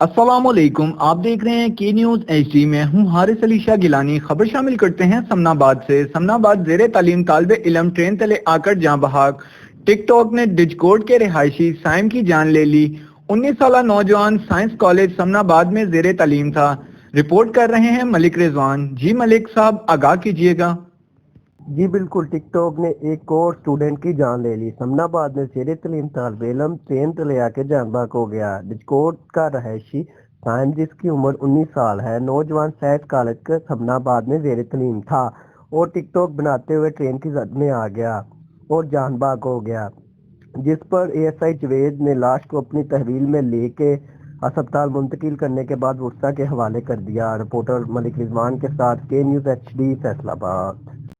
अस्सलामुअलैकुम, आप देख रहे हैं के न्यूज HD में हूँ हारिस अली शाह गिलानी। खबर शामिल करते हैं समनाबाद से। समनाबाद जेरे तालीम तालिबे इल्म ट्रेन तले आकर जाँ बहाक। टिकटॉक ने डिजकोड के रिहायशी साइम की जान ले ली। 19 साला नौजवान साइंस कॉलेज समनाबाद में जेरे तालीम था। रिपोर्ट कर रहे हैं मलिक रिजवान। जी मलिक साहब, आगाह कीजिएगा। जी बिल्कुल, टिकटॉक ने एक और स्टूडेंट की जान ले ली। समनाबाद में जेर तलीम तालिबे इल्म ट्रेन तले आके जान बहक हो गया। डिस्कोट का रहायशी साइम, जिसकी उम्र 19 साल है, नौजवान साइंस कॉलेज के समनाबाद में जेर तलीम था और टिकटॉक बनाते हुए ट्रेन की जद में आ गया और जान बहक हो गया, जिस पर ASI जवेद ने लाश को अपनी तहवील में लेके अस्पताल मुंतकिल करने के बाद वुर्सा के हवाले कर दिया। रिपोर्टर मलिक रिजवान के साथ के न्यूज HD फैसलाबाद।